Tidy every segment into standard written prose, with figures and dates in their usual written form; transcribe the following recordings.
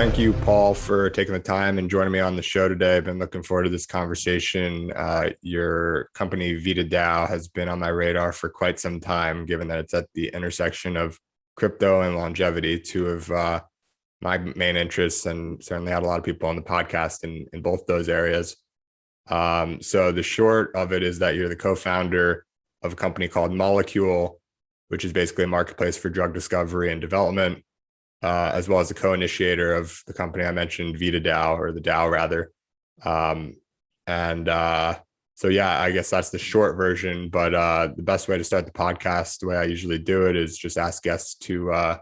Thank you, Paul, for taking the time and joining me on the show today. I've been looking forward to this conversation. Your company, VitaDAO, has been on my radar for quite some time, given that it's at the intersection of crypto and longevity, two of my main interests, and certainly had a lot of people on the podcast in both those areas. So the short of it is that you're the co-founder of a company called Molecule, which is basically a marketplace for drug discovery and development, as well as the co-initiator of the company I mentioned, VitaDAO, or the DAO rather. So yeah, I guess that's the short version, but the best way to start the podcast, the way I usually do it, is just ask guests to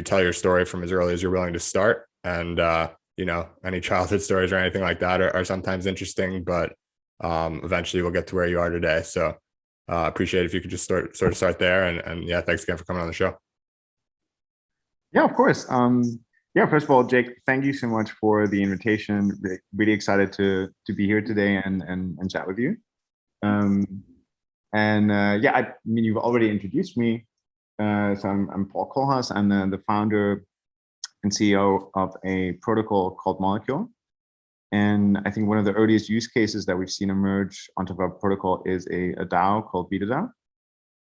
tell your story from as early as you're willing to start. And any childhood stories or anything like that are sometimes interesting, but eventually we'll get to where you are today. So appreciate it if you could just start there. And yeah, thanks again for coming on the show. Yeah, of course. First of all, Jake, thank you so much for the invitation. Really excited to be here today and chat with you. I mean, you've already introduced me. So I'm Paul Kohlhaas. I'm the founder and CEO of a protocol called Molecule. And I think one of the earliest use cases that we've seen emerge onto our protocol is a DAO called VitaDAO.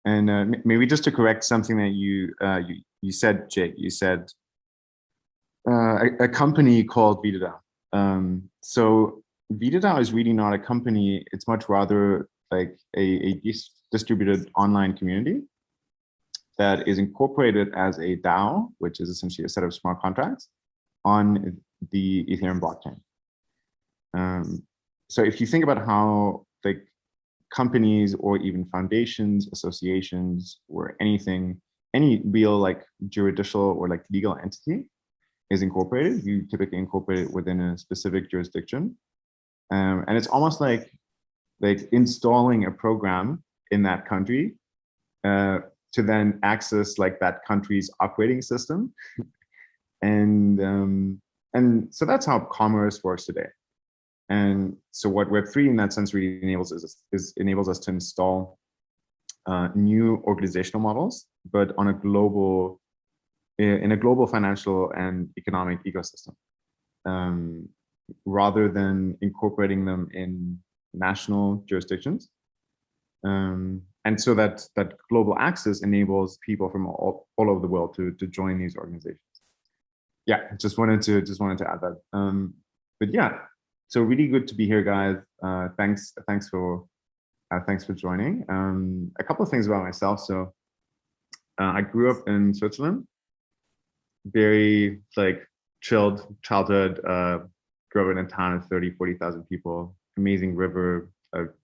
And maybe just to correct something that you said, Jake, you said a company called VitaDAO. So VitaDAO is really not a company. It's much rather like a distributed online community that is incorporated as a DAO, which is essentially a set of smart contracts on the Ethereum blockchain. So if you think about how like companies or even foundations, associations, or any real like juridical or like legal entity is incorporated, you typically incorporate it within a specific jurisdiction. And it's almost like installing a program in that country to then access like that country's operating system. And so that's how commerce works today. And so what Web3 in that sense really enables enables us to install new organizational models, but on in a global financial and economic ecosystem, rather than incorporating them in national jurisdictions. And so that global access enables people from all over the world to join these organizations. Yeah, just wanted to add that. But yeah, so really good to be here, guys. Thanks for joining. A couple of things about myself. So I grew up in Switzerland, very like chilled childhood. Grew up in a town of 40,000 people, amazing river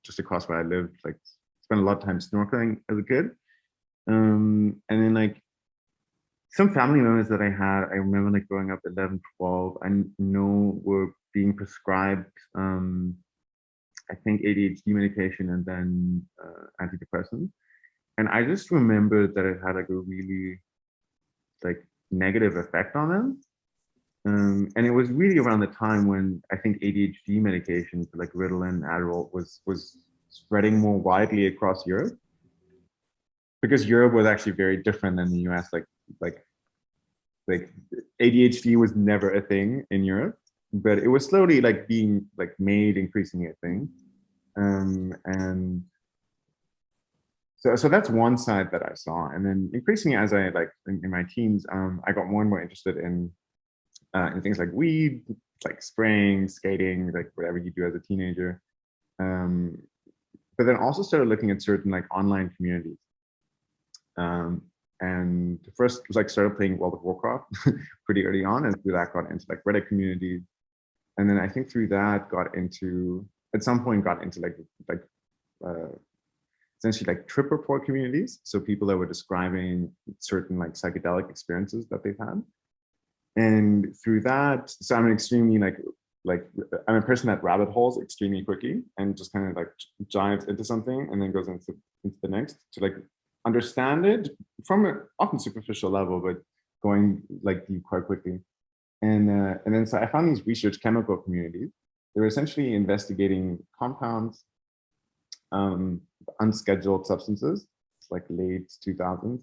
just across where I lived. Like spent a lot of time snorkeling as a kid. And then like some family members that I had, I remember like growing up 11, 12, I know were being prescribed I think ADHD medication and then antidepressants. And I just remember that it had like a really like negative effect on them. And it was really around the time when I think ADHD medications like Ritalin, Adderall was spreading more widely across Europe, because Europe was actually very different than the US. Like ADHD was never a thing in Europe, but it was slowly like being like made increasingly a thing. And so that's one side that I saw. And then increasingly as I like in my teens, I got more and more interested in things like weed, like spraying, skating, like whatever you do as a teenager. But then also started looking at certain like online communities. And first was like started playing World of Warcraft pretty early on, and through that got into like Reddit communities. And then I think through that at some point got into essentially like trip report communities. So people that were describing certain like psychedelic experiences that they've had. And through that, so I'm an extremely I'm a person that rabbit holes extremely quickly and just kind of like dives into something and then goes into the next to like understand it from an often superficial level, but going like deep quite quickly. And then so I found these research chemical communities. They were essentially investigating compounds, unscheduled substances, like late 2000s,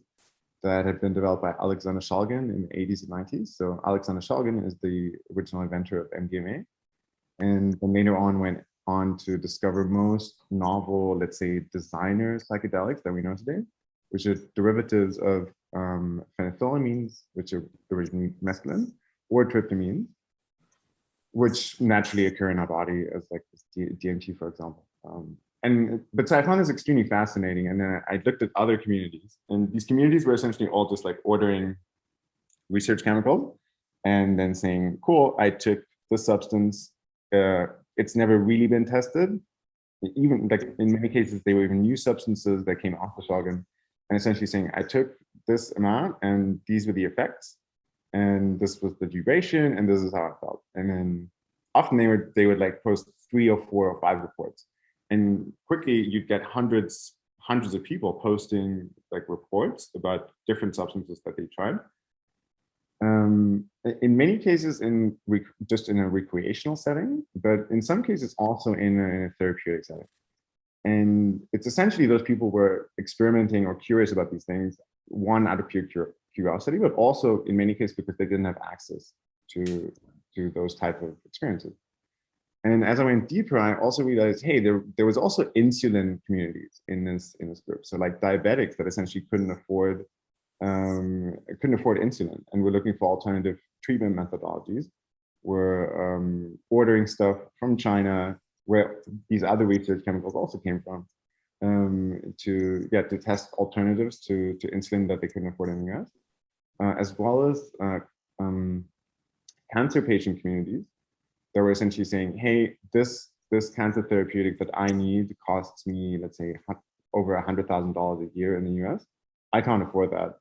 that had been developed by Alexander Shulgin in the 80s and 90s. So Alexander Shulgin is the original inventor of MDMA, and then later on went on to discover most novel, let's say, designer psychedelics that we know today, which are derivatives of phenethylamines, which are originally mescaline, or tryptamines, which naturally occur in our body as like DMT, for example. But so I found this extremely fascinating, and then I looked at other communities, and these communities were essentially all just like ordering research chemicals and then saying, cool, I took the substance, it's never really been tested. Even like in many cases, they were even new substances that came off the Shogun, and essentially saying, I took this amount and these were the effects, and this was the duration, and this is how I felt. And then often they would like post 3 or 4 or 5 reports, and quickly you'd get hundreds of people posting like reports about different substances that they tried. In many cases just in a recreational setting, but in some cases also in a therapeutic setting. And it's essentially those people were experimenting or curious about these things, one, out of pure curiosity, but also in many cases because they didn't have access to those type of experiences. And as I went deeper, I also realized, hey, there was also insulin communities in this group. So like diabetics that essentially couldn't afford insulin and were looking for alternative treatment methodologies, were ordering stuff from China, where these other research chemicals also came from, to test alternatives to insulin that they couldn't afford in the US, as well as cancer patient communities that were essentially saying, hey, this cancer therapeutic that I need costs me, let's say, over $100,000 a year in the US. I can't afford that.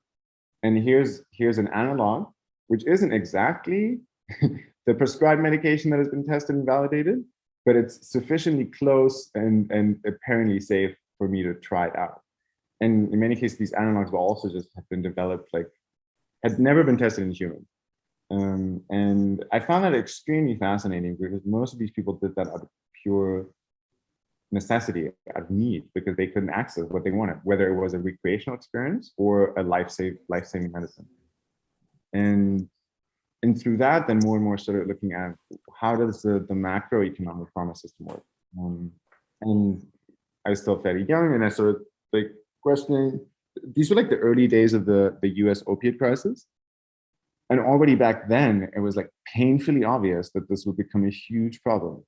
And here's an analog, which isn't exactly the prescribed medication that has been tested and validated, but it's sufficiently close and apparently safe for me to try it out. And in many cases, these analogs will also just have been developed, like, had never been tested in humans. And I found that extremely fascinating because most of these people did that out of pure necessity, out of need, because they couldn't access what they wanted, whether it was a recreational experience or a life-saving medicine. And through that, then more and more started looking at how does the macroeconomic pharma system work. And I was still fairly young, and I started like questioning. These were like the early days of the US opiate crisis. And already back then, it was like painfully obvious that this would become a huge problem.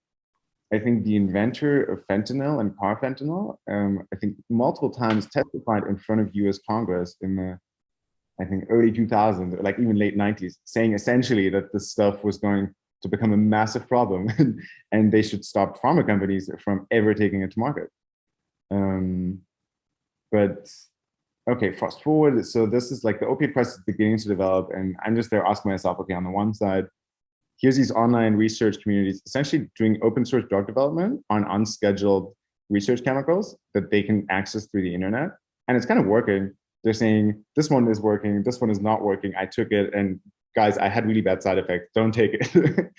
I think the inventor of fentanyl and carfentanil, I think multiple times testified in front of US Congress in the, I think, early 2000s, or like even late 90s, saying essentially that this stuff was going to become a massive problem and they should stop pharma companies from ever taking it to market. But okay, fast forward. So this is like the opiate crisis beginning to develop, and I'm just there asking myself, okay, on the one side, here's these online research communities essentially doing open source drug development on unscheduled research chemicals that they can access through the internet. And it's kind of working. They're saying, this one is working, this one is not working. I took it, and guys, I had really bad side effects. Don't take it.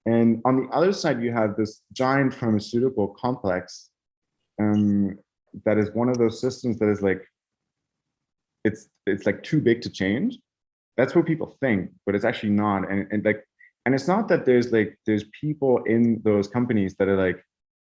And on the other side, you have this giant pharmaceutical complex that is one of those systems that is like, it's like too big to change. That's what people think, but it's actually not. And it's not that there's people in those companies that are like,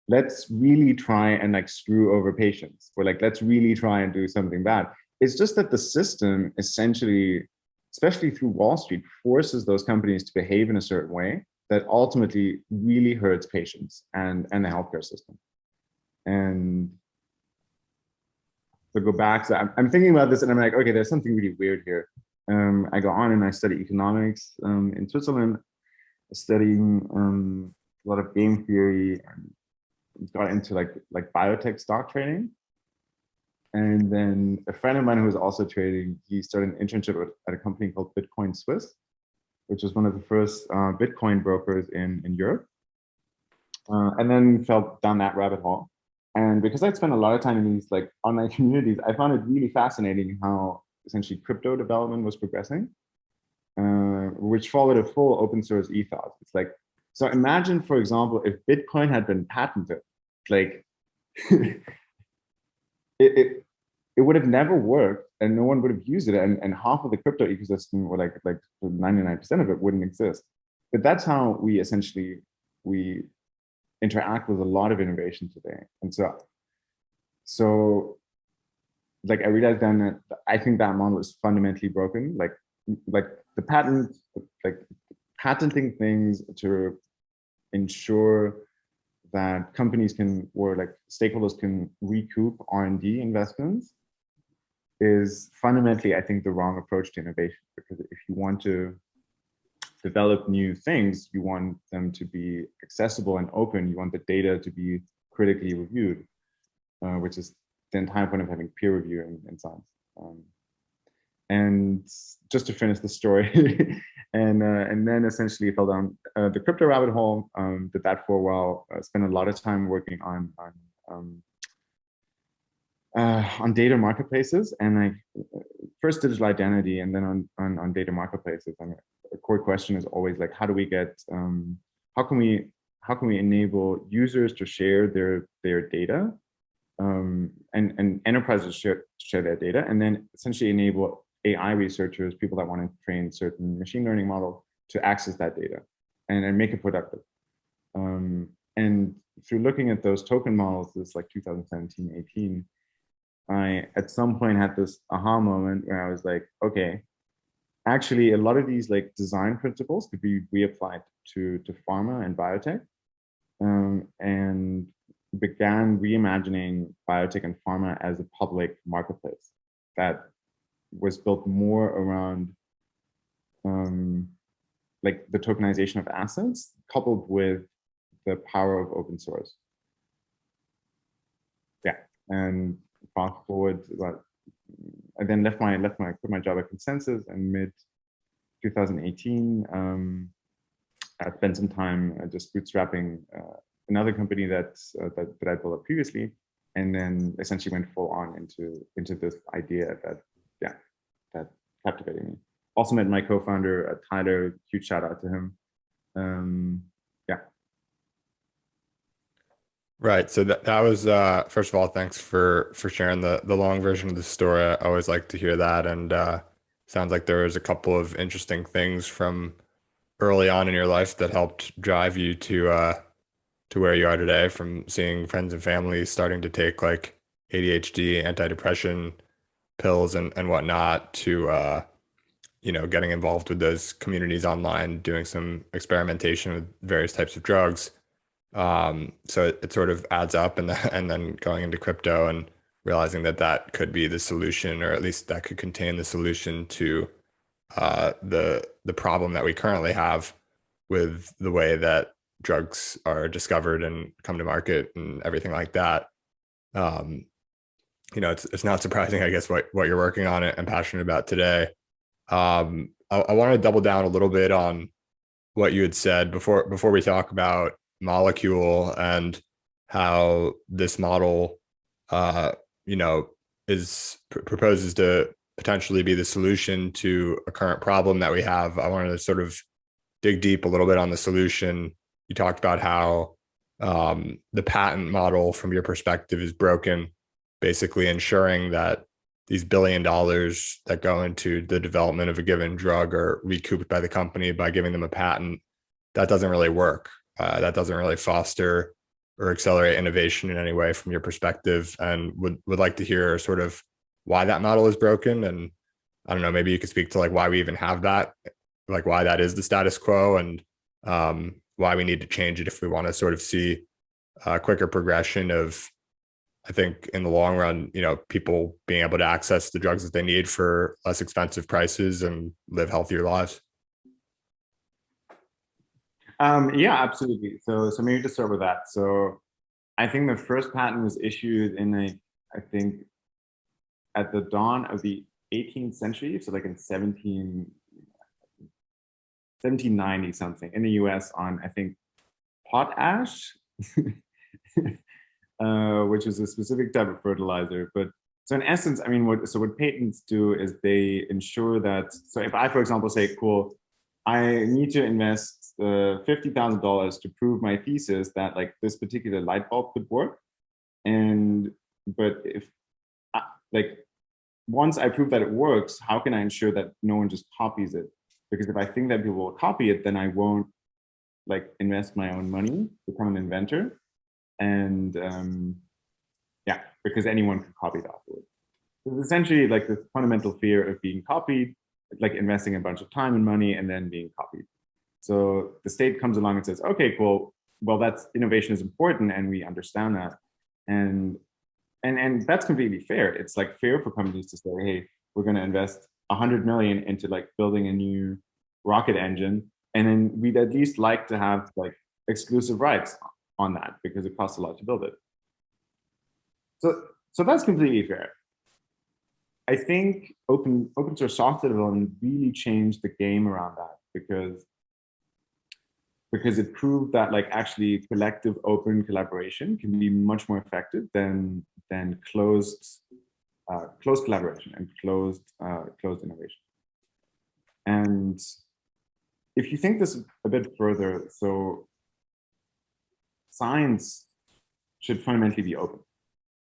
let's really try and like screw over patients, or like, let's really try and do something bad. It's just that the system essentially, especially through Wall Street, forces those companies to behave in a certain way that ultimately really hurts patients and the healthcare system. And to go back, so I'm thinking about this and I'm like, okay, there's something really weird here. I go on and I study economics in Switzerland, studying a lot of game theory, and got into like biotech stock trading. And then a friend of mine who was also trading, he started an internship at a company called Bitcoin Swiss, which was one of the first Bitcoin brokers in Europe. And then fell down that rabbit hole. And because I'd spent a lot of time in these like online communities, I found it really fascinating how essentially crypto development was progressing, which followed a full open source ethos. It's like, so imagine, for example, if Bitcoin had been patented, like it would have never worked and no one would have used it, and half of the crypto ecosystem, or like 99% of it, wouldn't exist. But that's how we essentially interact with a lot of innovation today. And so like I realized then that I think that model is fundamentally broken. Like the patenting things to ensure that companies can, or like stakeholders can recoup R&D investments is fundamentally, I think, the wrong approach to innovation. Because if you want to develop new things, you want them to be accessible and open. You want the data to be critically reviewed, which is the entire point of having peer review in science. And just to finish the story, and then essentially fell down the crypto rabbit hole. Did that for a while. Spent a lot of time working on data marketplaces, and like first digital identity, and then on data marketplaces. And a core question is always like, how do we get how can we enable users to share their data, and enterprises share their data, and then essentially enable AI researchers, people that want to train certain machine learning models, to access that data and make it productive. And through looking at those token models, this like 2017, 18, I at some point had this aha moment where I was like, okay, actually a lot of these like design principles could be reapplied to pharma and biotech, and began reimagining biotech and pharma as a public marketplace that was built more around like the tokenization of assets coupled with the power of open source. Yeah, and fast forward, I then quit my job at Consensus in mid 2018. I spent some time just bootstrapping another company that I built up previously, and then essentially went full on into this idea that captivated me. Also met my co-founder Tyler. Huge shout out to him. Yeah. Right. So that was first of all, thanks for sharing the long version of the story. I always like to hear that, and sounds like there was a couple of interesting things from early on in your life that helped drive you to where you are today, from seeing friends and family starting to take like ADHD, antidepressant pills and whatnot, to getting involved with those communities online, doing some experimentation with various types of drugs. So it sort of adds up, and then going into crypto and realizing that could be the solution, or at least that could contain the solution to the problem that we currently have with the way that drugs are discovered and come to market and everything like that. It's not surprising, I guess, what you're working on and passionate about today. I want to double down a little bit on what you had said before we talk about molecule and how this model, proposes to potentially be the solution to a current problem that we have. I wanted to sort of dig deep a little bit on the solution. You talked about how the patent model, from your perspective, is broken, basically ensuring that these $1 billion that go into the development of a given drug are recouped by the company by giving them a patent. That doesn't really work. That doesn't really foster or accelerate innovation in any way from your perspective, and would like to hear sort of why that model is broken. And I don't know, maybe you could speak to like why we even have that, like why that is the status quo, and why we need to change it if we want to sort of see a quicker progression of, I think in the long run, people being able to access the drugs that they need for less expensive prices and live healthier lives. Yeah, absolutely. So maybe to start with that. So I think the first patent was issued I think at the dawn of the 18th century. So like in 1790 something in the US on, I think, potash, which is a specific type of fertilizer. But so in essence, I mean, what patents do is they ensure that, so if I, for example, say, cool, I need to invest $50,000 to prove my thesis that like this particular light bulb could work. But if like once I prove that it works, how can I ensure that no one just copies it? Because if I think that people will copy it, then I won't like invest my own money, become an inventor. And yeah, because anyone can copy it afterwards. It's essentially like this fundamental fear of being copied, like investing a bunch of time and money and then being copied. So the state comes along and says, okay, cool. Well, that's innovation is important and we understand that. And that's completely fair. It's like fair for companies to say, hey, we're going to invest 100 million into like building a new rocket engine. And then we'd at least like to have like exclusive rights on that because it costs a lot to build it. So that's completely fair. I think open source software development really changed the game around that because it proved that like actually collective open collaboration can be much more effective than closed collaboration and closed innovation. And if you think this a bit further, so science should fundamentally be open.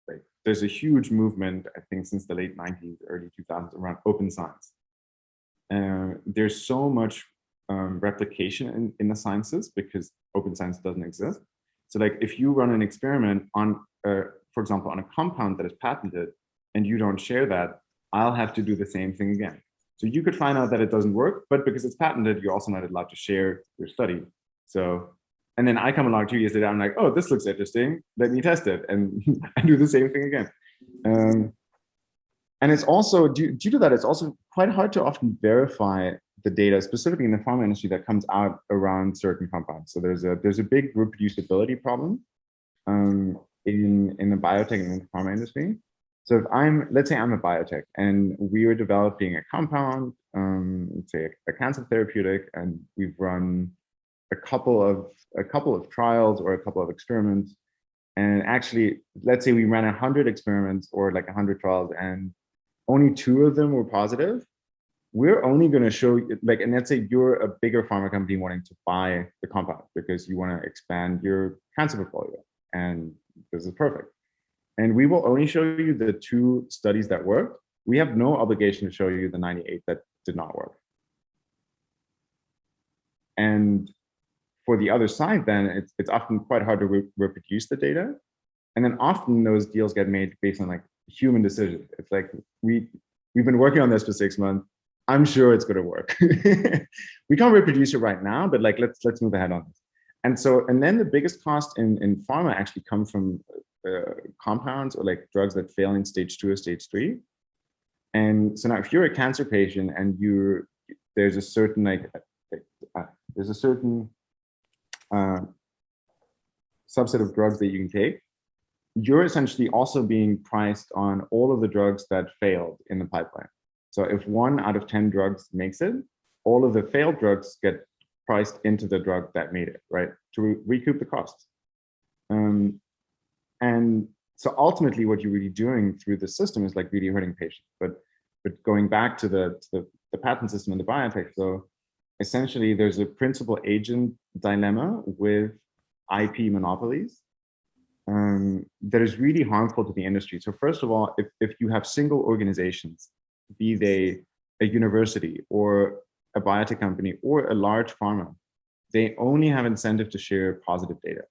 Right? There's a huge movement, I think, since the late 90s, early 2000s around open science. There's so much replication in the sciences because open science doesn't exist. So like if you run an experiment on, for example, on a compound that is patented and you don't share that, I'll have to do the same thing again. So you could find out that it doesn't work, but because it's patented, you're also not allowed to share your study. So, and then I come along 2 years later, I'm like, oh, this looks interesting. Let me test it. And I do the same thing again. And it's also, due to that, it's also quite hard to often verify the data, specifically in the pharma industry, that comes out around certain compounds. So there's a big reproducibility problem in the biotech and in the pharma industry. So if let's say I'm a biotech and we are developing a compound, let's say a cancer therapeutic, and we've run a couple of trials or a couple of experiments. And actually, let's say we ran 100 experiments or like 100 trials and only 2 of them were positive. We're only going to show you, like, and let's say you're a bigger pharma company wanting to buy the compound because you want to expand your cancer portfolio. And this is perfect. And we will only show you the 2 studies that worked. We have no obligation to show you the 98 that did not work. And for the other side, then it's often quite hard to reproduce the data. And then often those deals get made based on like human decisions. It's like, we've been working on this for 6 months. I'm sure it's going to work. We can't reproduce it right now, but like, let's move ahead on this. And then the biggest cost in pharma actually comes from compounds or like drugs that fail in stage 2 or stage 3. And so now if you're a cancer patient and there's a certain subset of drugs that you can take, you're essentially also being priced on all of the drugs that failed in the pipeline. So if 1 out of 10 drugs makes it, all of the failed drugs get priced into the drug that made it, right? To recoup the costs. And so ultimately what you're really doing through the system is like really hurting patients. But going back to the patent system and the biotech, so essentially there's a principal agent dilemma with IP monopolies that is really harmful to the industry. So first of all, if you have single organizations, be they a university or a biotech company or a large pharma, they only have incentive to share positive data.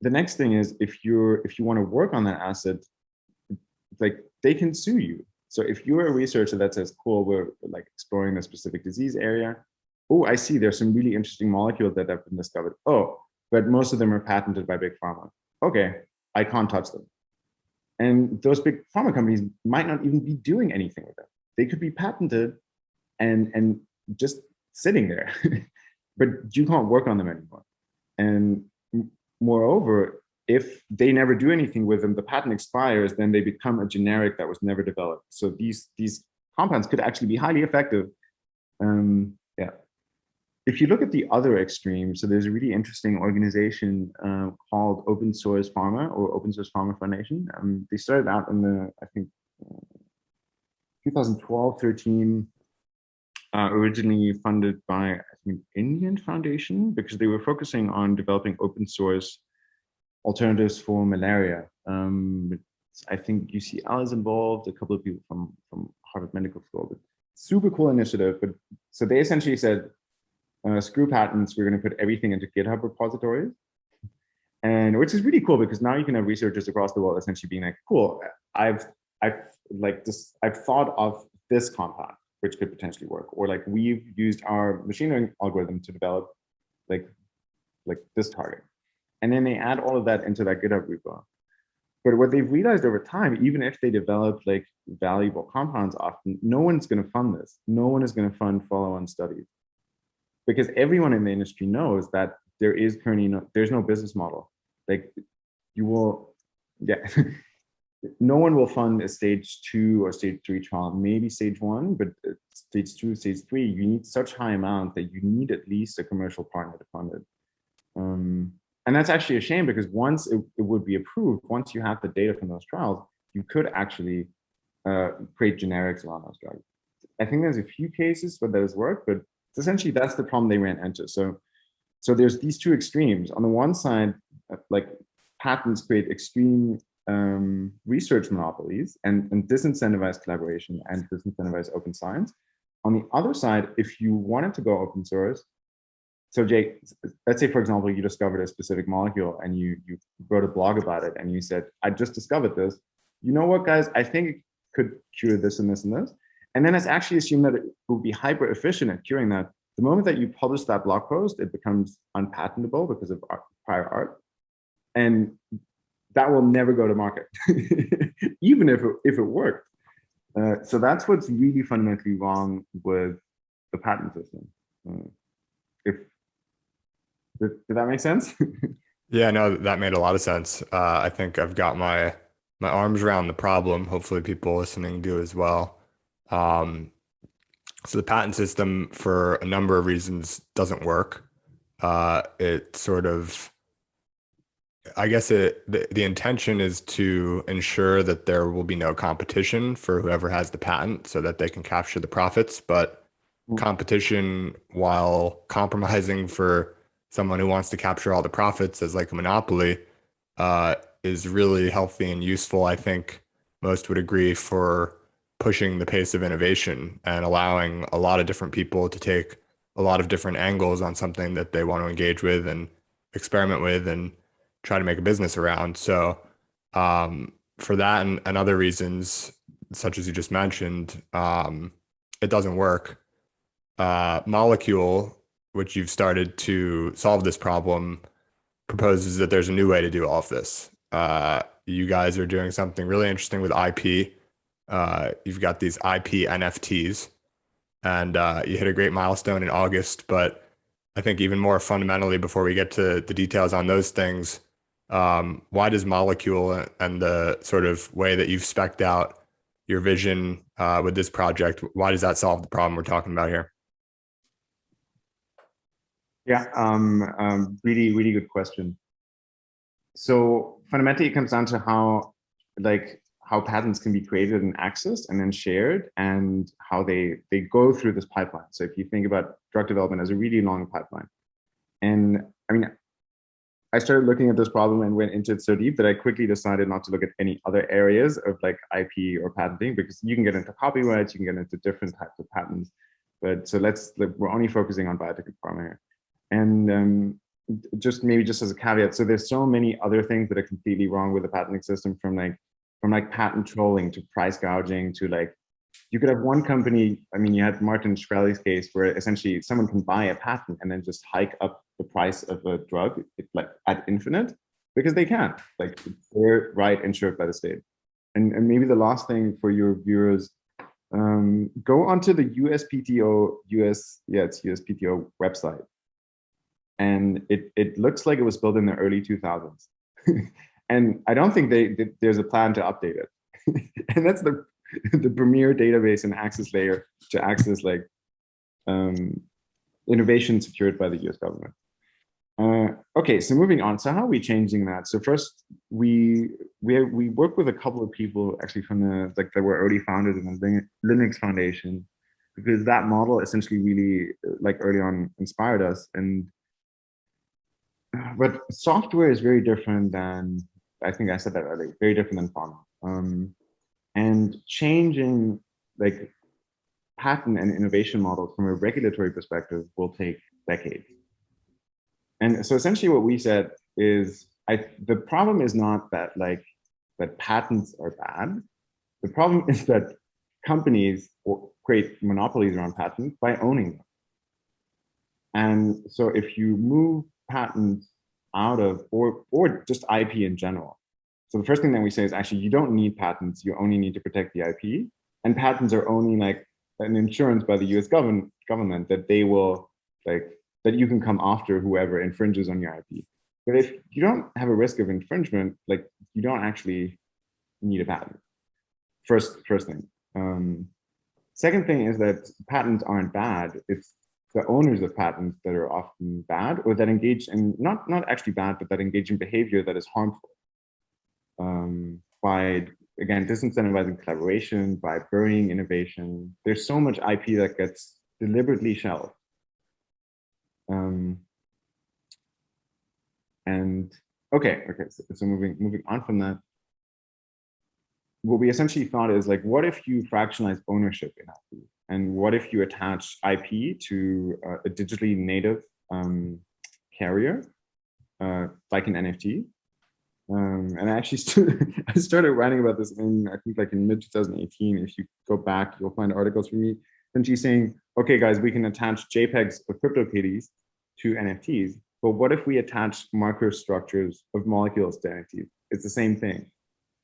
The next thing is if you want to work on that asset, like they can sue you. So if you're a researcher that says, cool, we're like exploring a specific disease area. Oh, I see there's some really interesting molecules that have been discovered. Oh, but most of them are patented by big pharma. Okay, I can't touch them. And those big pharma companies might not even be doing anything with them. They could be patented and just sitting there, but you can't work on them anymore. And moreover, if they never do anything with them, the patent expires, then they become a generic that was never developed. So these compounds could actually be highly effective. Yeah. If you look at the other extreme, so there's a really interesting organization called Open Source Pharma or Open Source Pharma Foundation. They started out in the, I think, 2012, 13, originally funded by, I think, Indian Foundation, because they were focusing on developing open source alternatives for malaria. I think UCL is involved, a couple of people from Harvard Medical School. But super cool initiative. But so they essentially said, screw patents, we're going to put everything into GitHub repositories. And which is really cool because now you can have researchers across the world essentially being like, cool, I've thought of this compound which could potentially work, or like we've used our machine learning algorithm to develop like this target. And then they add all of that into that GitHub repo. But what they've realized over time, even if they develop like valuable compounds, often no one's going to fund this. No one is going to fund follow-on studies because everyone in the industry knows that there is currently there's no business model. Like you will, yeah, no one will fund a stage 2 or stage 3 trial, maybe stage 1, but stage 2, stage 3, you need such high amount that you need at least a commercial partner to fund it. And that's actually a shame because once it would be approved, once you have the data from those trials, you could actually create generics around those drugs. I think there's a few cases where those work, but essentially that's the problem they ran into. So there's these two extremes. On the one side, like patents create extreme research monopolies and disincentivize collaboration and disincentivize open science. On the other side, if you wanted to go open source, so Jake, let's say, for example, you discovered a specific molecule and you wrote a blog about it and you said, I just discovered this. You know what, guys, I think it could cure this and this and this. And then it's actually assumed that it will be hyper efficient at curing that. The moment that you publish that blog post, it becomes unpatentable because of prior art. And that will never go to market, even if it worked. So that's what's really fundamentally wrong with the patent system. Did that make sense? Yeah, no, that made a lot of sense. I think I've got my arms around the problem. Hopefully people listening do as well. So the patent system, for a number of reasons, doesn't work. It sort of, I guess the intention is to ensure that there will be no competition for whoever has the patent so that they can capture the profits. But competition, while compromising for someone who wants to capture all the profits as like a monopoly, is really healthy and useful. I think most would agree for pushing the pace of innovation and allowing a lot of different people to take a lot of different angles on something that they want to engage with and experiment with and try to make a business around. So for that and other reasons, such as you just mentioned, it doesn't work. Molecule, which you've started to solve this problem, proposes that there's a new way to do all of this. You guys are doing something really interesting with IP. You've got these IP NFTs, and you hit a great milestone in August. But I think even more fundamentally, before we get to the details on those things, why does Molecule and the sort of way that you've spec'd out your vision with this project, why does that solve the problem we're talking about here? Yeah, really, really good question. So fundamentally, it comes down to how patents can be created and accessed and then shared, and how they go through this pipeline. So if you think about drug development as a really long pipeline, and I mean, I started looking at this problem and went into it so deep that I quickly decided not to look at any other areas of like IP or patenting, because you can get into copyrights, you can get into different types of patents. But so we're only focusing on biotech and pharma here. And just as a caveat, so there's so many other things that are completely wrong with the patenting system, from patent trolling to price gouging to like, you could have one company, I mean, you had Martin Shkreli's case where essentially someone can buy a patent and then just hike up the price of a drug like ad infinite because they can, like they're right insured by the state. And maybe the last thing for your viewers, go onto the USPTO website. And it looks like it was built in the early 2000s. And I don't think there's a plan to update it. And that's the premier database and access layer to access like innovation secured by the US government. Okay, so moving on. So how are we changing that? So first, we work with a couple of people actually from that were already founded in the Linux Foundation, because that model essentially really like early on inspired us. But software is very different than, I think I said that earlier, very different than pharma. And changing like patent and innovation models from a regulatory perspective will take decades. And so essentially what we said is the problem is not that that patents are bad. The problem is that companies create monopolies around patents by owning them. And so if you move patents out of, or just IP in general. So the first thing that we say is actually, you don't need patents. You only need to protect the IP. And patents are only like an insurance by the US government that they will that you can come after whoever infringes on your IP. But if you don't have a risk of infringement, like you don't actually need a patent. First thing. Second thing is that patents aren't bad. It's the owners of patents that are often bad, or that engage in not actually bad, but that engage in behavior that is harmful. By again disincentivizing collaboration, by burying innovation. There's so much IP that gets deliberately shelved. And okay, so moving on from that. What we essentially thought is like, what if you fractionalize ownership in IP? And what if you attach IP to a digitally native carrier, like an NFT? And I actually I started writing about this in, I think like in mid 2018. If you go back, you'll find articles from me essentially saying, okay, guys, we can attach JPEGs of CryptoKitties to NFTs, but what if we attach marker structures of molecules to NFTs? It's the same thing.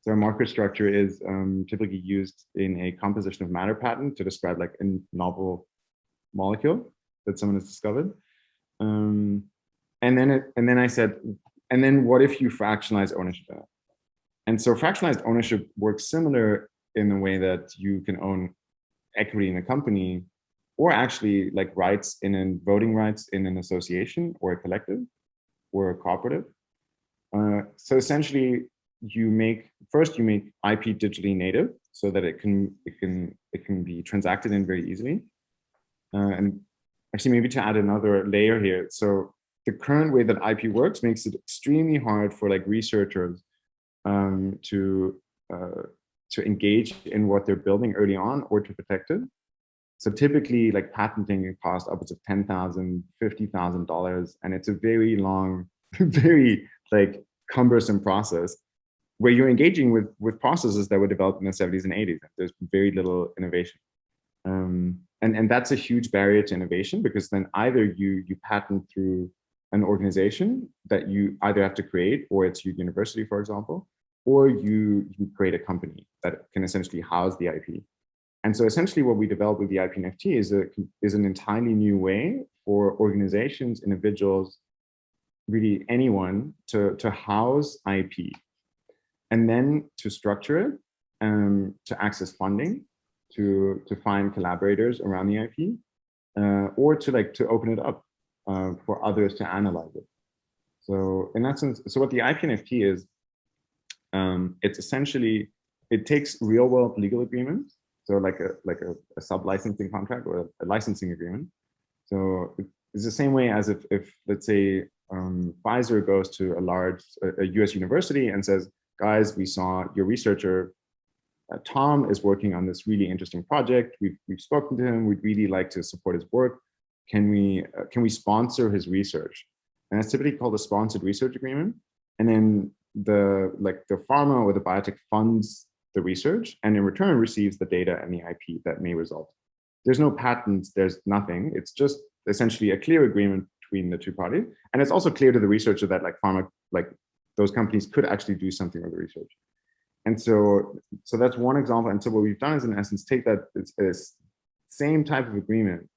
So a marker structure is typically used in a composition of matter patent to describe like a novel molecule that someone has discovered. And then I said, and then what if you fractionalize ownership of that? And so fractionalized ownership works similar in the way that you can own equity in a company, or actually like rights voting rights in an association or a collective or a cooperative. So essentially, you make IP digitally native so that it can be transacted in very easily. And actually, maybe to add another layer here, so the current way that IP works makes it extremely hard for like researchers to engage in what they're building early on or to protect it. So typically, like patenting can cost upwards of $10,000, $50,000, and it's a very long, very like cumbersome process where you're engaging with processes that were developed in the 70s and 80s. There's very little innovation. And that's a huge barrier to innovation, because then either you patent through an organization that you either have to create, or it's your university, for example, or you create a company that can essentially house the IP. And so essentially what we developed with the IP NFT is an entirely new way for organizations, individuals, really anyone to house IP, and then to structure it, to access funding, to find collaborators around the IP, or to open it up for others to analyze it. So in that sense, so what the IP NFT is, it's essentially, it takes real world legal agreements. So like a sub-licensing contract or a licensing agreement. So it's the same way as if let's say Pfizer goes to a US university and says, guys, we saw your researcher, Tom, is working on this really interesting project. We've spoken to him. We'd really like to support his work. Can we sponsor his research? And that's typically called a sponsored research agreement. And then the pharma or the biotech funds the research, and in return receives the data and the IP that may result. There's no patents, there's nothing. It's just essentially a clear agreement between the two parties. And it's also clear to the researcher that like pharma, like those companies could actually do something with the research. And so that's one example. And so what we've done is, in essence, take that same type of agreement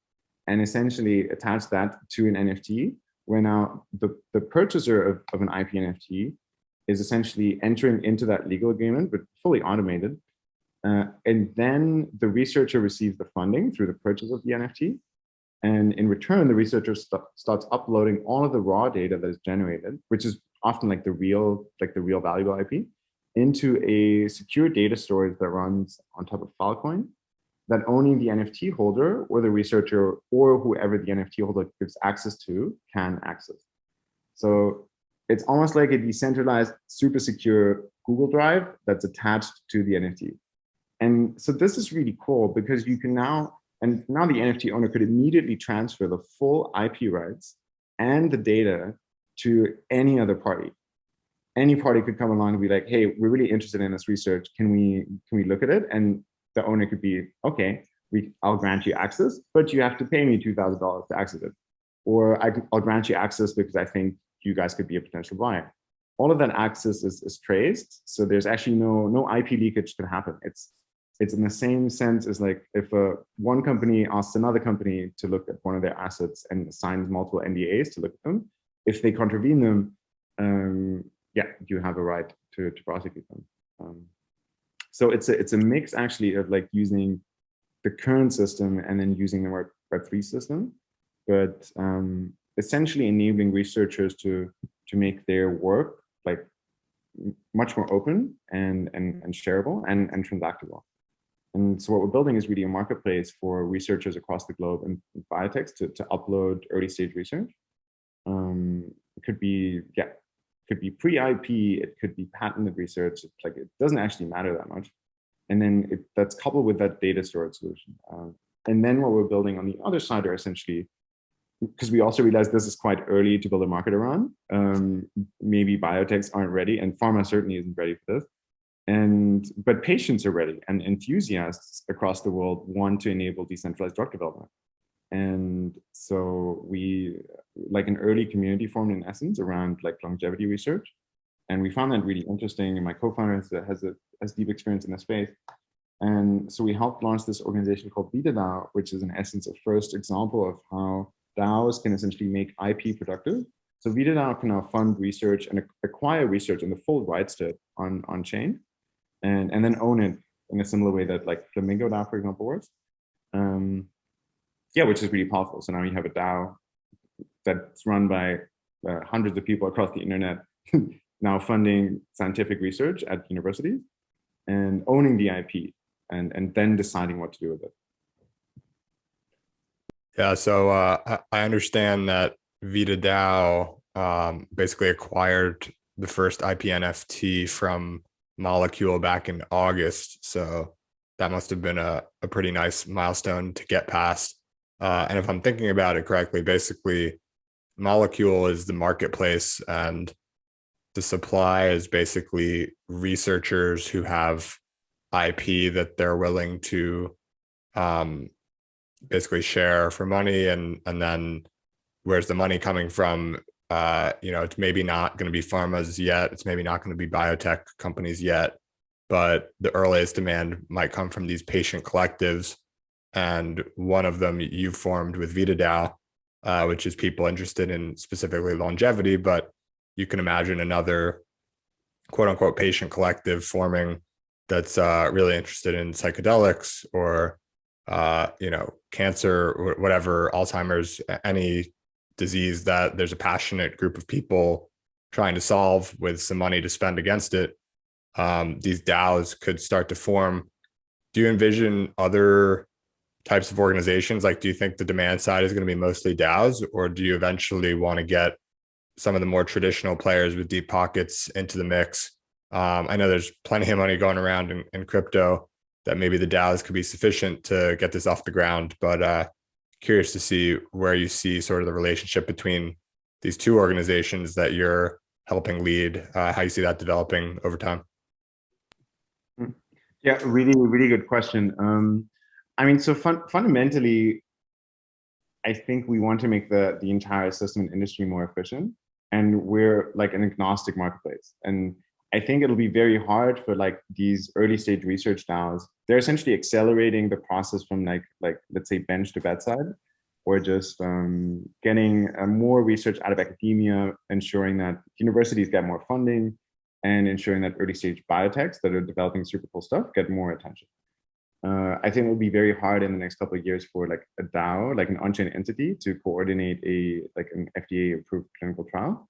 and essentially attach that to an NFT, where now the purchaser of an IP NFT is essentially entering into that legal agreement, but fully automated. And then the researcher receives the funding through the purchase of the NFT. And in return, the researcher starts uploading all of the raw data that is generated, which is often like the real valuable IP, into a secure data storage that runs on top of Filecoin, that only the NFT holder or the researcher or whoever the NFT holder gives access to can access. So it's almost like a decentralized, super secure Google Drive that's attached to the NFT. And so this is really cool because you can now the NFT owner could immediately transfer the full IP rights and the data to any other party. Any party could come along and be like, hey, we're really interested in this research. Can we look at it? And the owner could be, okay, I'll grant you access, but you have to pay me $2,000 to access it. Or I'll grant you access because I think you guys could be a potential buyer. All of that access is traced. So there's actually no IP leakage can happen. It's in the same sense as like if one company asks another company to look at one of their assets and signs multiple NDAs to look at them, if they contravene them, yeah, you have a right to prosecute them. So it's a mix actually of like using the current system and then using the Web3 system, but essentially enabling researchers to make their work like much more open and shareable and transactable. And so what we're building is really a marketplace for researchers across the globe and biotechs to upload early stage research. It could be pre-IP, it could be patented research. It's like, it doesn't actually matter that much. And then that's coupled with that data storage solution. And then what we're building on the other side are essentially, because we also realize this is quite early to build a market around. Maybe biotechs aren't ready, and pharma certainly isn't ready for this. But patients are ready, and enthusiasts across the world want to enable decentralized drug development. And so we, like an early community formed in essence around like longevity research. And we found that really interesting. And my co-founder has deep experience in the space. And so we helped launch this organization called VitaDAO, which is in essence a first example of how DAOs can essentially make IP productive. So VitaDAO can now fund research and acquire research and the full rights to it on chain, and then own it in a similar way that like Flamingo DAO, for example, works. Yeah, which is really powerful. So now you have a DAO that's run by hundreds of people across the internet, now funding scientific research at universities and owning the IP and then deciding what to do with it. Yeah, so I understand that VitaDAO basically acquired the first IP NFT from Molecule back in August. So that must have been a pretty nice milestone to get past. And if I'm thinking about it correctly, basically Molecule is the marketplace and the supply is basically researchers who have IP that they're willing to basically share for money, and then where's the money coming from? It's maybe not going to be pharmas yet, it's maybe not going to be biotech companies yet, but the earliest demand might come from these patient collectives. And one of them you formed with VitaDAO, which is people interested in specifically longevity, but you can imagine another quote unquote patient collective forming that's really interested in psychedelics or cancer or whatever, Alzheimer's, any disease that there's a passionate group of people trying to solve with some money to spend against it. These DAOs could start to form. Do you envision other types of organizations? Like, do you think the demand side is going to be mostly DAOs, or do you eventually want to get some of the more traditional players with deep pockets into the mix? I know there's plenty of money going around in crypto, that maybe the DAOs could be sufficient to get this off the ground, but curious to see where you see sort of the relationship between these two organizations that you're helping lead, how you see that developing over time. Yeah, really, really good question. I mean, so fundamentally, I think we want to make the entire system and industry more efficient, and we're like an agnostic marketplace. And I think it'll be very hard for like these early stage research DAOs. They're essentially accelerating the process from like let's say bench to bedside, or just getting more research out of academia, ensuring that universities get more funding, and ensuring that early stage biotechs that are developing super cool stuff get more attention. I think it will be very hard in the next couple of years for like a DAO, like an on-chain entity, to coordinate an FDA approved clinical trial.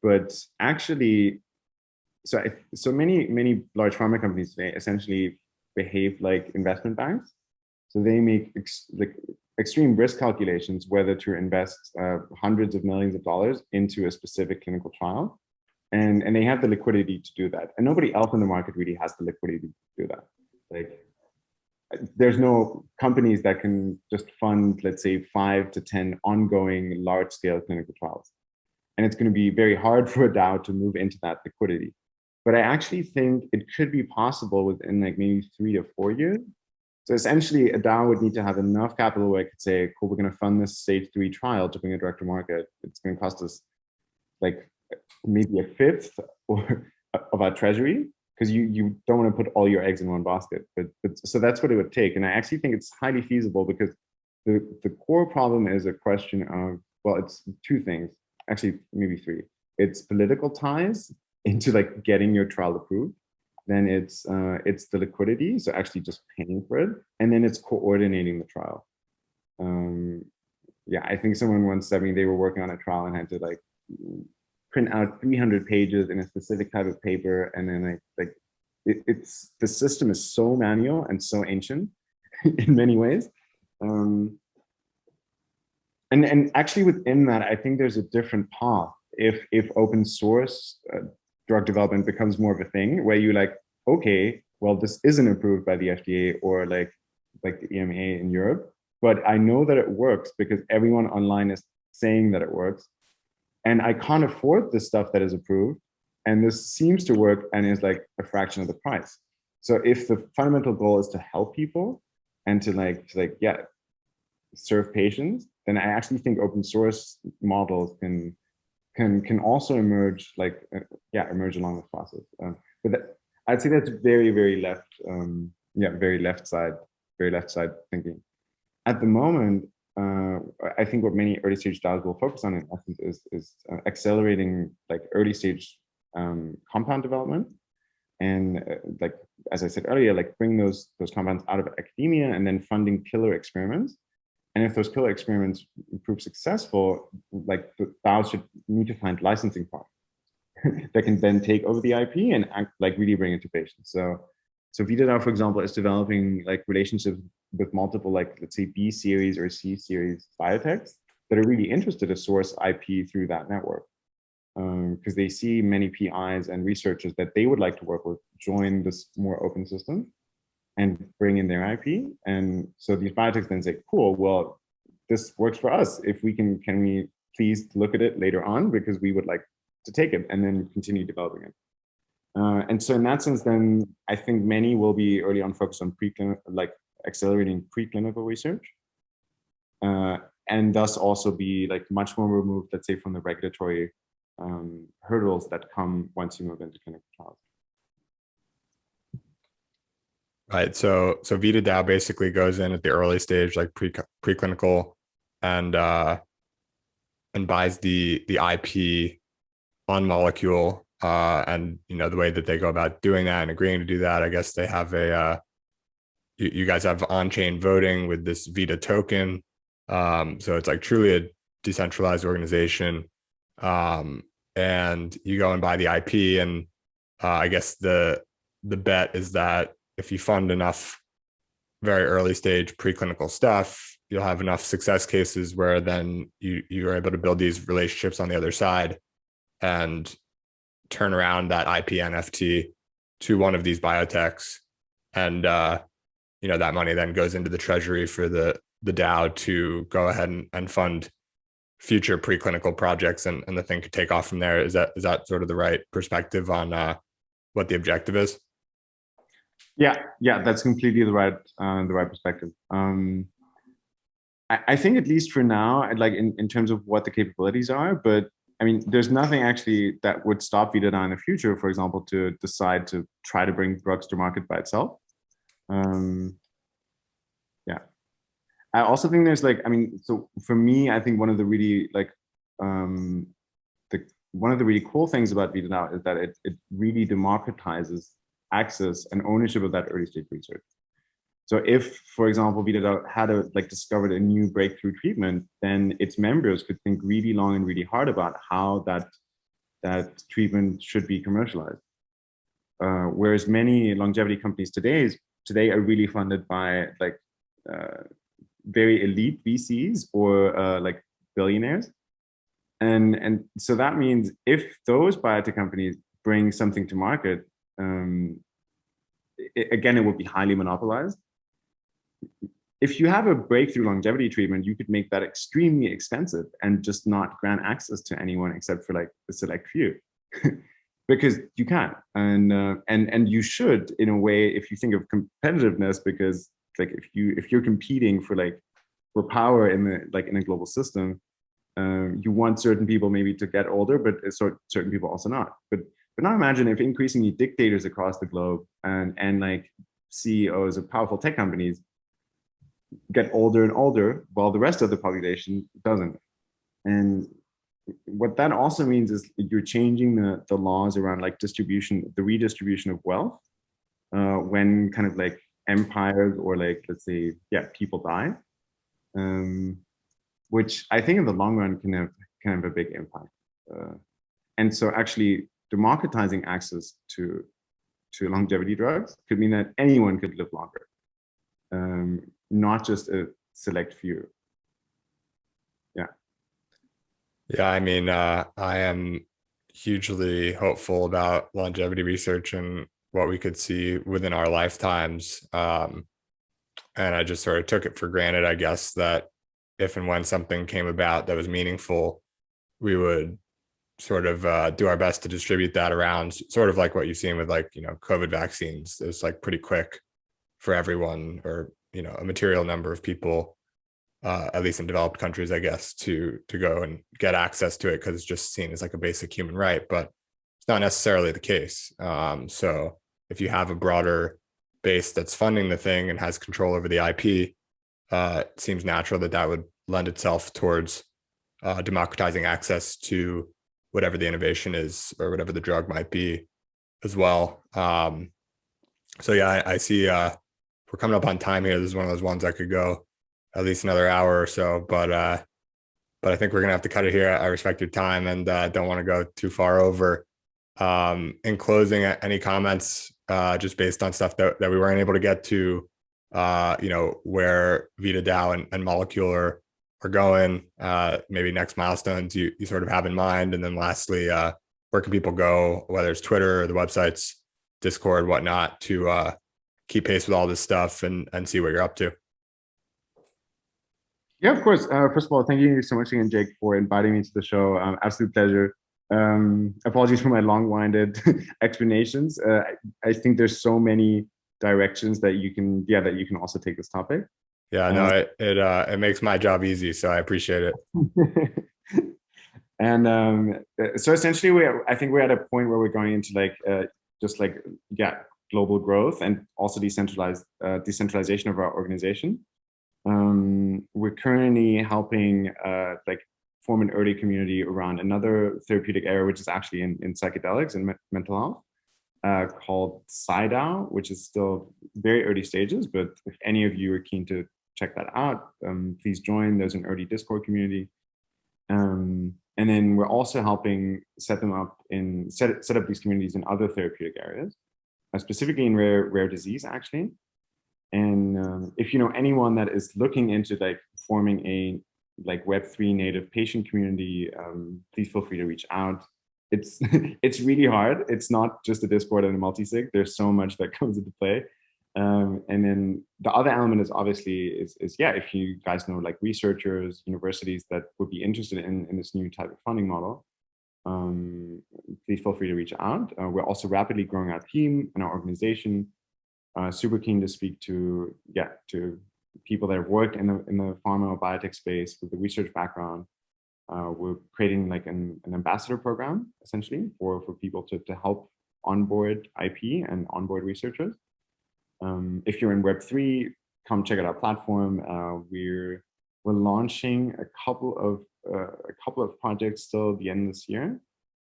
But actually, so many large pharma companies today essentially behave like investment banks. So they make extreme risk calculations whether to invest hundreds of millions of dollars into a specific clinical trial. and they have the liquidity to do that. And nobody else in the market really has the liquidity to do that. Like, there's no companies that can just fund, let's say, 5 to 10 ongoing large-scale clinical trials. And it's going to be very hard for a DAO to move into that liquidity. But I actually think it could be possible within like maybe 3 to 4 years. So essentially, a DAO would need to have enough capital where I could say, cool, we're going to fund this stage 3 trial to bring it direct to market. It's going to cost us like maybe a fifth of our treasury, because you don't want to put all your eggs in one basket. But so that's what it would take. And I actually think it's highly feasible, because the core problem is a question of, well, it's 2 things, actually maybe 3. It's political ties into like getting your trial approved. Then it's the liquidity, so actually just paying for it, and then it's coordinating the trial. Yeah, I think someone once said me they were working on a trial and had to like print out 300 pages in a specific type of paper, and then it's the system is so manual and so ancient in many ways. And actually within that, I think there's a different path. If open source drug development becomes more of a thing where you like, okay, well, this isn't approved by the FDA or like the EMA in Europe, but I know that it works because everyone online is saying that it works. And I can't afford the stuff that is approved. And this seems to work and is like a fraction of the price. So if the fundamental goal is to help people and to yeah, serve patients, then I actually think open source models can also emerge, emerge along this process. But I'd say that's very, very left, very left side thinking. At the moment, I think what many early stage DAOs will focus on in essence is accelerating like early stage compound development, and as I said earlier, like bring those compounds out of academia and then funding killer experiments. And if those killer experiments prove successful, like the DAOs should need to find licensing partners that can then take over the IP and really bring it to patients. So VitaDAO, for example, is developing like relationships with multiple, like let's say B series or C series biotechs that are really interested to source IP through that network, because they see many PIs and researchers that they would like to work with join this more open system and bring in their IP. And so these biotechs then say, cool, well, this works for us. If we can we please look at it later on, because we would like to take it and then continue developing it. And so in that sense, then I think many will be early on focused on accelerating preclinical research, and thus also be like much more removed, let's say, from the regulatory hurdles that come once you move into clinical trials. Right. So VitaDAO basically goes in at the early stage, like preclinical, and buys the IP on molecule. And the way that they go about doing that and agreeing to do that, I guess they have you guys have on-chain voting with this Vita token. So it's like truly a decentralized organization. And you go and buy the IP, and I guess the bet is that if you fund enough very early stage preclinical stuff, you'll have enough success cases where then you're able to build these relationships on the other side and turn around that IP NFT to one of these biotechs. And, that money then goes into the treasury for the DAO to go ahead and fund future preclinical projects, and the thing could take off from there. Is that sort of the right perspective on what the objective is? Yeah, that's completely the right perspective. I think at least for now, like in terms of what the capabilities are, but I mean, there's nothing actually that would stop VitaDAO in the future, for example, to decide to try to bring drugs to market by itself. Yeah. I also think there's so for me, I think one of the really one of the really cool things about VitaDAO is that it really democratizes access and ownership of that early stage research. So if, for example, VitaDAO had discovered a new breakthrough treatment, then its members could think really long and really hard about how that treatment should be commercialized. Whereas many longevity companies today are really funded by very elite VCs or billionaires. And so that means if those biotech companies bring something to market, again, it would be highly monopolized. If you have a breakthrough longevity treatment, you could make that extremely expensive and just not grant access to anyone except for like a select few. Because you can, and you should, in a way, if you think of competitiveness, because like if you're competing for power in a global system, you want certain people maybe to get older, but certain people also not. But now imagine if increasingly dictators across the globe and like CEOs of powerful tech companies get older and older while the rest of the population doesn't. And what that also means is you're changing the laws around like the redistribution of wealth when kind of like empires or like, let's say, people die, which I think in the long run can have a big impact. And so actually democratizing access to longevity drugs could mean that anyone could live longer, not just a select few. Yeah, I mean, I am hugely hopeful about longevity research and what we could see within our lifetimes. And I just sort of took it for granted, I guess, that if and when something came about that was meaningful, we would sort of do our best to distribute that around, sort of like what you've seen with like, COVID vaccines. It's like pretty quick for everyone, or, a material number of people, at least in developed countries, I guess, to go and get access to it, because it's just seen as like a basic human right, but it's not necessarily the case. So if you have a broader base that's funding the thing and has control over the IP, it seems natural that would lend itself towards democratizing access to whatever the innovation is or whatever the drug might be as well. So yeah, I see we're coming up on time here. This is one of those ones I could go at least another hour or so, but I think we're gonna have to cut it here. I respect your time and don't want to go too far over. In closing, any comments just based on stuff that we weren't able to get to, where VitaDAO and Molecular are going, maybe next milestones you sort of have in mind, and then lastly, where can people go, whether it's Twitter or the websites, Discord, whatnot, to keep pace with all this stuff and see what you're up to? Yeah, of course. First of all, thank you so much again, Jake, for inviting me to the show. Absolute pleasure. Apologies for my long-winded explanations. I think there's so many directions that you can also take this topic. Yeah, no, it makes my job easy, so I appreciate it. And so essentially, I think we're at a point where we're going into global growth and also decentralization of our organization. We're currently helping form an early community around another therapeutic area, which is actually in psychedelics and mental health, called SciDAO, which is still very early stages. But if any of you are keen to check that out, please join. There's an early Discord community. And then we're also helping set up these communities in other therapeutic areas, specifically in rare disease, actually. And if you know anyone that is looking into forming a Web3 native patient community, please feel free to reach out. It's it's really hard. It's not just a Discord and a multisig. There's so much that comes into play. And then the other element is obviously if you guys know researchers, universities that would be interested in this new type of funding model, please feel free to reach out. We're also rapidly growing our team and our organization. Super keen to speak to people that have worked in the pharma or biotech space with the research background. We're creating an ambassador program essentially for people to help onboard IP and onboard researchers. If you're in Web3, come check out our platform. We're launching a couple of projects still at the end of this year.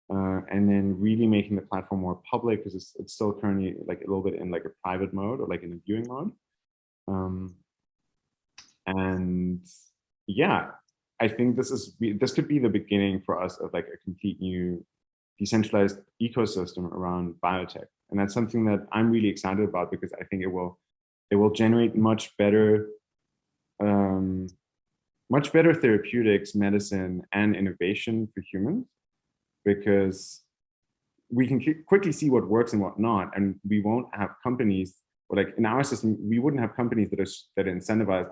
And then really making the platform more public, because it's still currently a little bit in a private mode or in a viewing mode. And yeah, I think this could be the beginning for us of a complete new decentralized ecosystem around biotech. And that's something that I'm really excited about, because I think it will generate much better much better therapeutics, medicine, and innovation for humans, because we can quickly see what works and what not, and we won't have companies, or like in our system, we wouldn't have companies that are incentivized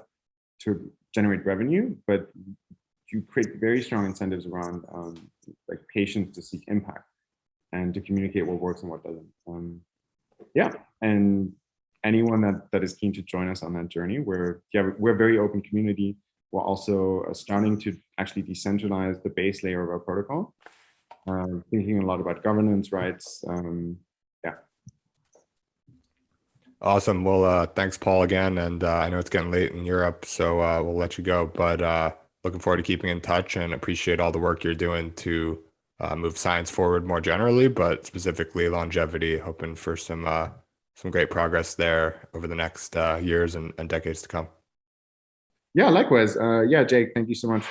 to generate revenue, but you create very strong incentives around like patients to seek impact and to communicate what works and what doesn't. Yeah, and anyone that is keen to join us on that journey, we're a very open community. We're also starting to actually decentralize the base layer of our protocol, thinking a lot about governance rights. Yeah. Awesome. Well, thanks, Paul, again. And I know it's getting late in Europe, so we'll let you go. But looking forward to keeping in touch and appreciate all the work you're doing to move science forward more generally, but specifically longevity. Hoping for some great progress there over the next years and decades to come. Yeah, likewise. Yeah, Jake, thank you so much.